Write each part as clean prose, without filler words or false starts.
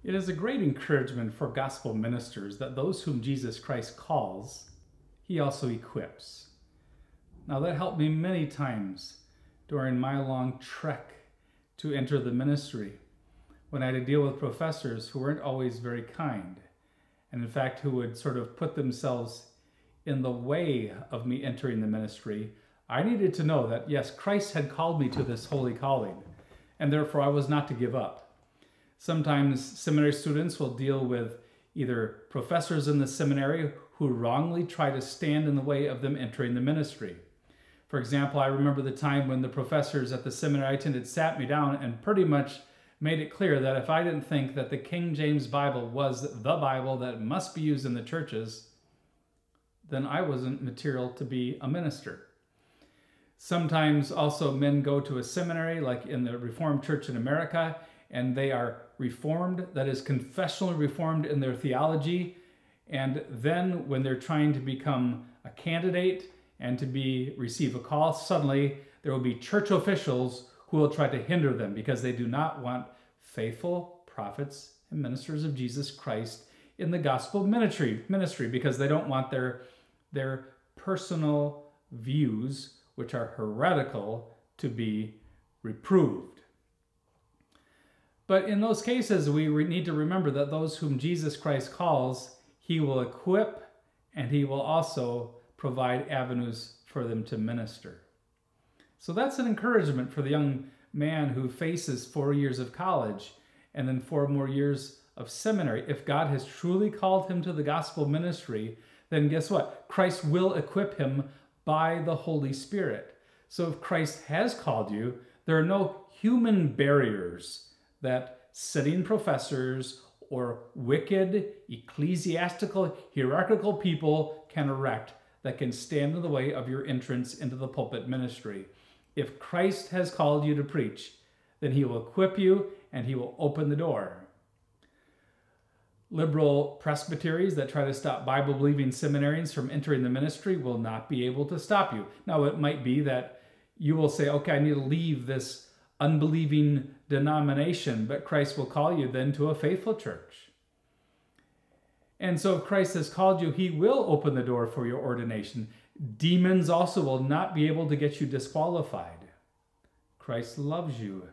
It is a great encouragement for gospel ministers that those whom Jesus Christ calls, he also equips. Now that helped me many times during my long trek to enter the ministry, when I had to deal with professors who weren't always very kind, and in fact who would sort of put themselves in the way of me entering the ministry. I needed to know that, yes, Christ had called me to this holy calling, and therefore I was not to give up. Sometimes seminary students will deal with either professors in the seminary who wrongly try to stand in the way of them entering the ministry. For example, I remember the time when the professors at the seminary I attended sat me down and pretty much made it clear that if I didn't think that the King James Bible was the Bible that must be used in the churches, then I wasn't material to be a minister. Sometimes also men go to a seminary, like in the Reformed Church in America, and they are reformed, that is confessionally reformed in their theology, and then when they're trying to become a candidate and to receive a call, suddenly there will be church officials who will try to hinder them because they do not want faithful prophets and ministers of Jesus Christ in the gospel ministry because they don't want their personal views, which are heretical, to be reproved. But in those cases, we need to remember that those whom Jesus Christ calls, he will equip and he will also provide avenues for them to minister. So that's an encouragement for the young man who faces 4 years of college and then 4 more years of seminary. If God has truly called him to the gospel ministry, then guess what? Christ will equip him by the Holy Spirit. So if Christ has called you, there are no human barriers that sitting professors or wicked ecclesiastical hierarchical people can erect that can stand in the way of your entrance into the pulpit ministry. If Christ has called you to preach, then he will equip you and he will open the door. Liberal presbyteries that try to stop Bible-believing seminarians from entering the ministry will not be able to stop you. Now, it might be that you will say, okay, I need to leave this unbelieving denomination, but Christ will call you then to a faithful church. And so if Christ has called you, he will open the door for your ordination. Demons also will not be able to get you disqualified. Christ loves you,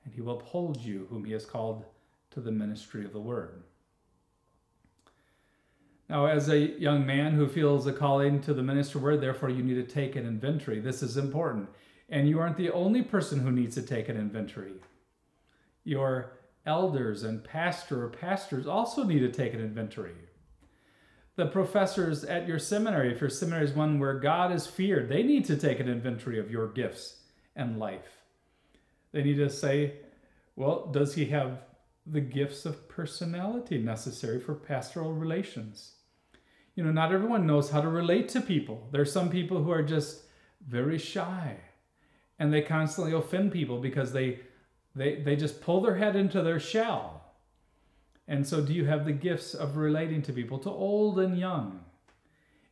and he will uphold you whom he has called to the ministry of the word. Now, as a young man who feels a calling to the ministry word, therefore you need to take an inventory. This is important. And you aren't the only person who needs to take an inventory. Your elders and pastor or pastors also need to take an inventory. The professors at your seminary, if your seminary is one where God is feared, they need to take an inventory of your gifts and life. They need to say, well, does he have the gifts of personality necessary for pastoral relations? You know, not everyone knows how to relate to people. There are some people who are just very shy, and they constantly offend people because they just pull their head into their shell. And so do you have the gifts of relating to people, to old and young?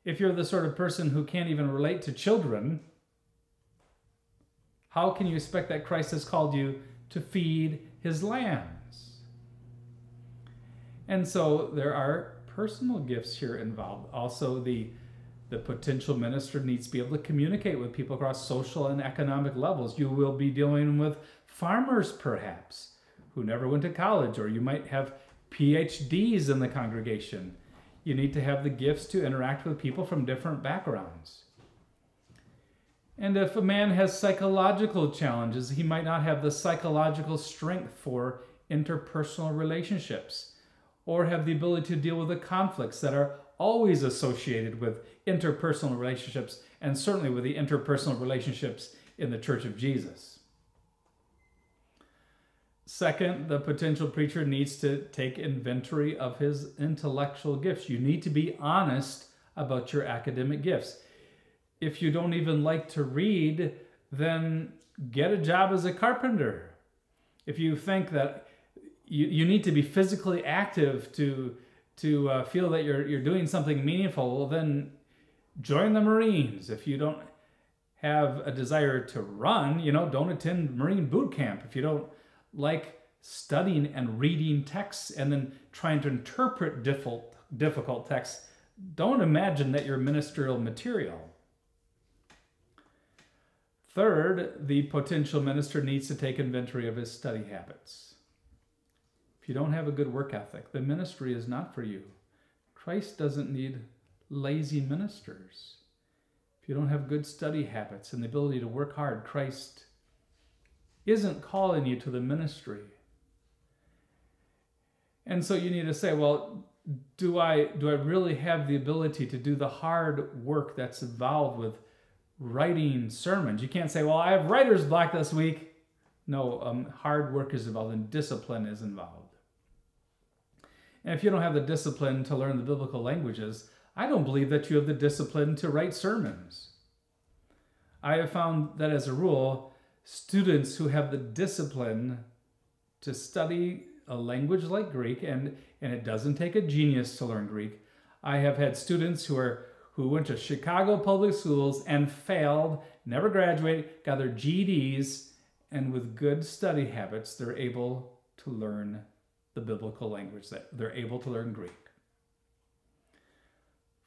If you're the sort of person who can't even relate to children, how can you expect that Christ has called you to feed his lambs? And so there are personal gifts here involved. Also, the potential minister needs to be able to communicate with people across social and economic levels. You will be dealing with farmers, perhaps, who never went to college, or you might have PhDs in the congregation. You need to have the gifts to interact with people from different backgrounds. And if a man has psychological challenges, he might not have the psychological strength for interpersonal relationships, or have the ability to deal with the conflicts that are always associated with interpersonal relationships, and certainly with the interpersonal relationships in the Church of Jesus. Second, the potential preacher needs to take inventory of his intellectual gifts. You need to be honest about your academic gifts. If you don't even like to read, then get a job as a carpenter. If you think that you need to be physically active to feel that you're doing something meaningful, well, then join the Marines. If you don't have a desire to run, don't attend Marine boot camp. If you don't like studying and reading texts and then trying to interpret difficult texts, don't imagine that you're ministerial material. Third, the potential minister needs to take inventory of his study habits. If you don't have a good work ethic, the ministry is not for you. Christ doesn't need lazy ministers. If you don't have good study habits and the ability to work hard, Christ isn't calling you to the ministry. And so you need to say, well, do I really have the ability to do the hard work that's involved with writing sermons? You can't say, well, I have writer's block this week. No, hard work is involved and discipline is involved. And if you don't have the discipline to learn the biblical languages, I don't believe that you have the discipline to write sermons. I have found that as a rule, students who have the discipline to study a language like Greek, and it doesn't take a genius to learn Greek. I have had students who went to Chicago public schools and failed, never graduated, got their GEDs, and with good study habits, they're able to learn the biblical language. They're able to learn Greek.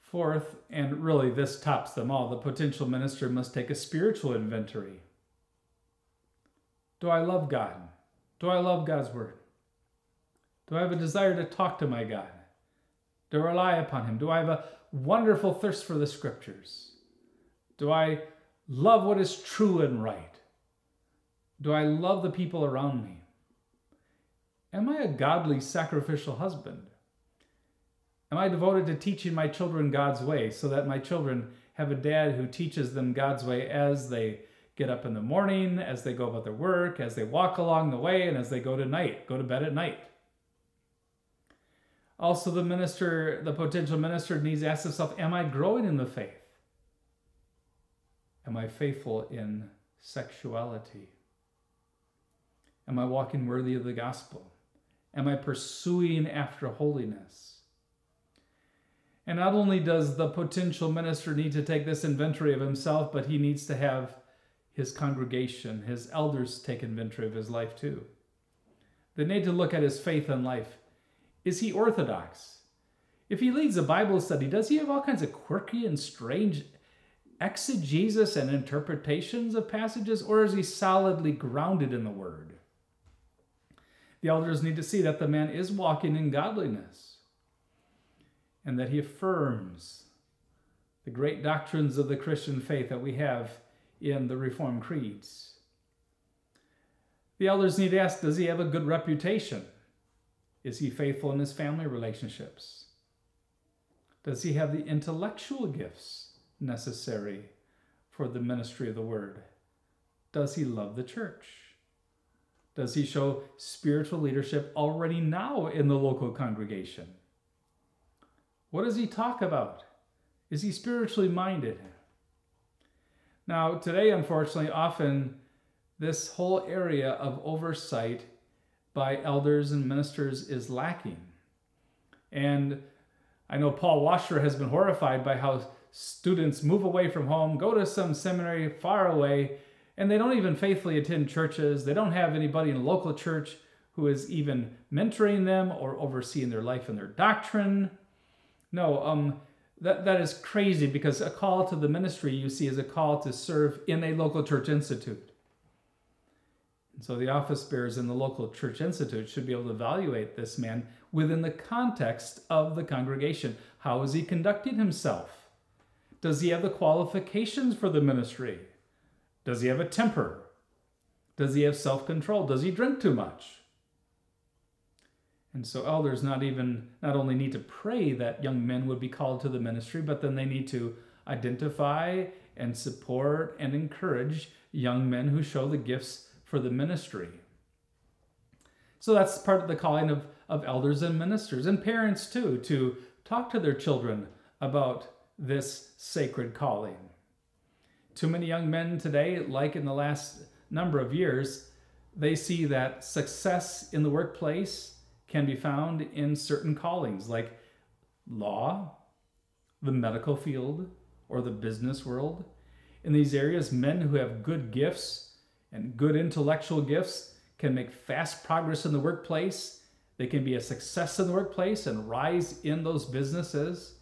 Fourth, and really this tops them all, the potential minister must take a spiritual inventory. Do I love God? Do I love God's word? Do I have a desire to talk to my God? To rely upon him? Do I have a wonderful thirst for the scriptures? Do I love what is true and right? Do I love the people around me? Am I a godly, sacrificial husband? Am I devoted to teaching my children God's way so that my children have a dad who teaches them God's way as they get up in the morning, as they go about their work, as they walk along the way, and as they go to bed at night? Also, the potential minister needs to ask himself, am I growing in the faith? Am I faithful in sexuality? Am I walking worthy of the gospel? Am I pursuing after holiness? And not only does the potential minister need to take this inventory of himself, but he needs to have his congregation, his elders, take inventory of his life too. They need to look at his faith and life. Is he orthodox? If he leads a Bible study, does he have all kinds of quirky and strange exegesis and interpretations of passages, or is he solidly grounded in the Word? The elders need to see that the man is walking in godliness and that he affirms the great doctrines of the Christian faith that we have in the Reformed creeds. The elders need to ask, does he have a good reputation? Is he faithful in his family relationships? Does he have the intellectual gifts necessary for the ministry of the word? Does he love the church? Does he show spiritual leadership already now in the local congregation? What does he talk about? Is he spiritually minded? Now, today, unfortunately, often this whole area of oversight by elders and ministers is lacking. And I know Paul Washer has been horrified by how students move away from home, go to some seminary far away, and they don't even faithfully attend churches. They don't have anybody in a local church who is even mentoring them or overseeing their life and their doctrine. No, that is crazy, because a call to the ministry, you see, is a call to serve in a local church institute. And so the office bearers in the local church institute should be able to evaluate this man within the context of the congregation. How is he conducting himself? Does he have the qualifications for the ministry? Does he have a temper? Does he have self-control? Does he drink too much? And so elders not only need to pray that young men would be called to the ministry, but then they need to identify and support and encourage young men who show the gifts for the ministry. So that's part of the calling of elders and ministers, and parents too, to talk to their children about this sacred calling. Too many young men today, like in the last number of years, they see that success in the workplace can be found in certain callings like law, the medical field, or the business world. In these areas, men who have good gifts and good intellectual gifts can make fast progress in the workplace. They can be a success in the workplace and rise in those businesses.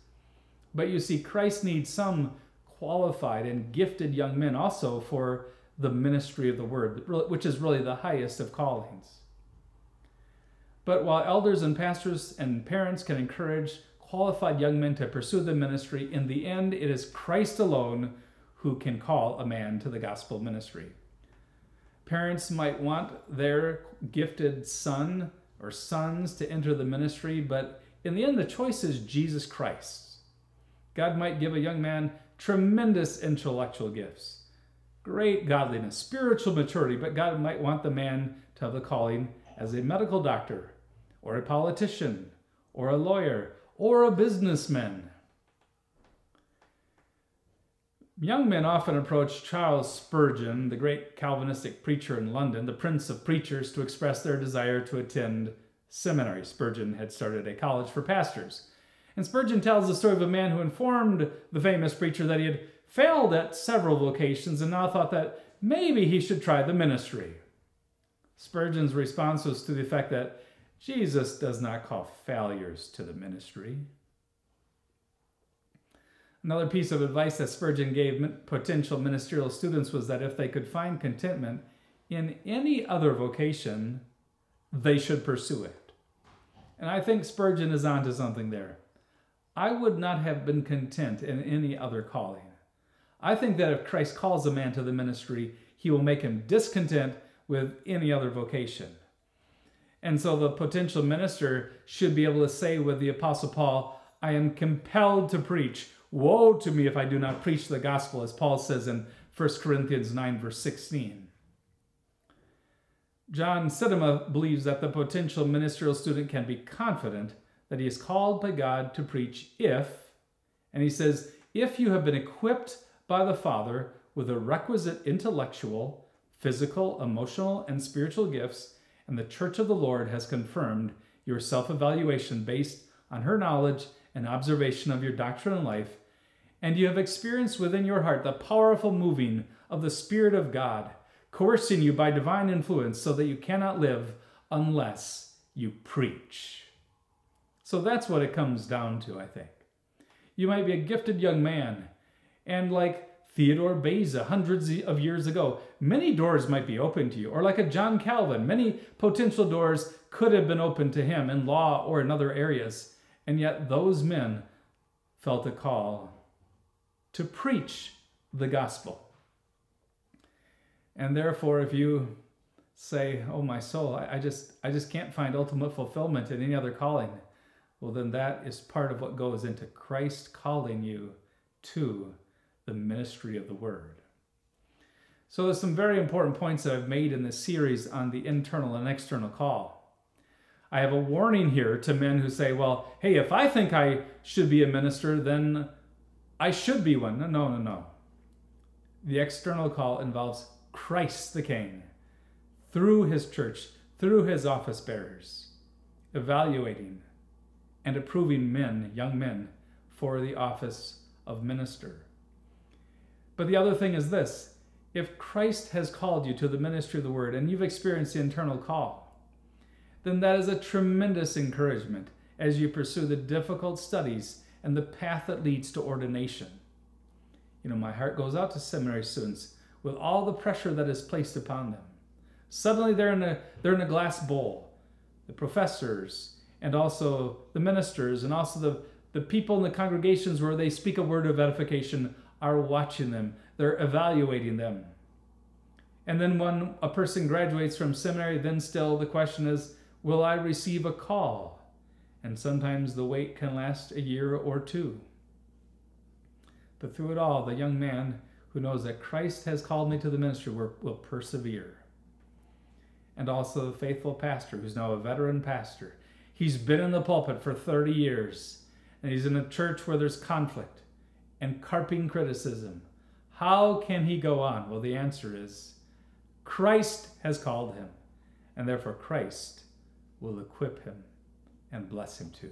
But you see, Christ needs some qualified and gifted young men also for the ministry of the word, which is really the highest of callings. But while elders and pastors and parents can encourage qualified young men to pursue the ministry, in the end, it is Christ alone who can call a man to the gospel ministry. Parents might want their gifted son or sons to enter the ministry, but in the end, the choice is Jesus Christ. God might give a young man tremendous intellectual gifts, great godliness, spiritual maturity, but God might want the man to have the calling as a medical doctor, or a politician, or a lawyer, or a businessman. Young men often approach Charles Spurgeon, the great Calvinistic preacher in London, the prince of preachers, to express their desire to attend seminary. Spurgeon had started a college for pastors. And Spurgeon tells the story of a man who informed the famous preacher that he had failed at several vocations and now thought that maybe he should try the ministry. Spurgeon's response was to the effect that Jesus does not call failures to the ministry. Another piece of advice that Spurgeon gave potential ministerial students was that if they could find contentment in any other vocation, they should pursue it. And I think Spurgeon is onto something there. I would not have been content in any other calling. I think that if Christ calls a man to the ministry, he will make him discontent with any other vocation. And so the potential minister should be able to say with the Apostle Paul, I am compelled to preach. Woe to me if I do not preach the gospel, as Paul says in 1 Corinthians 9, verse 16. John Siddema believes that the potential ministerial student can be confident that he is called by God to preach and he says, if you have been equipped by the Father with the requisite intellectual, physical, emotional, and spiritual gifts, and the Church of the Lord has confirmed your self-evaluation based on her knowledge and observation of your doctrine and life, and you have experienced within your heart the powerful moving of the Spirit of God, coercing you by divine influence so that you cannot live unless you preach. So that's what it comes down to, I think. You might be a gifted young man, and like Theodore Beza hundreds of years ago, many doors might be open to you. Or like a John Calvin, many potential doors could have been opened to him in law or in other areas. And yet those men felt a call to preach the gospel. And therefore, if you say, oh, my soul, I just can't find ultimate fulfillment in any other calling, well, then that is part of what goes into Christ calling you to the ministry of the word. So there's some very important points that I've made in this series on the internal and external call. I have a warning here to men who say, well, hey, if I think I should be a minister, then I should be one. No. The external call involves Christ the King, through his church, through his office bearers, evaluating and approving men, young men, for the office of minister. But the other thing is this: if Christ has called you to the ministry of the word and you've experienced the internal call, then that is a tremendous encouragement as you pursue the difficult studies and the path that leads to ordination. You know, my heart goes out to seminary students with all the pressure that is placed upon them. Suddenly they're in a glass bowl. The professors and also the ministers and also the people in the congregations where they speak a word of edification are watching them. They're evaluating them. And then when a person graduates from seminary, then still the question is, will I receive a call? And sometimes the wait can last a year or two. But through it all, the young man who knows that Christ has called me to the ministry will persevere. And also the faithful pastor who's now a veteran pastor. He's been in the pulpit for 30 years, and he's in a church where there's conflict and carping criticism. How can he go on? Well, the answer is Christ has called him, and therefore Christ will equip him and bless him too.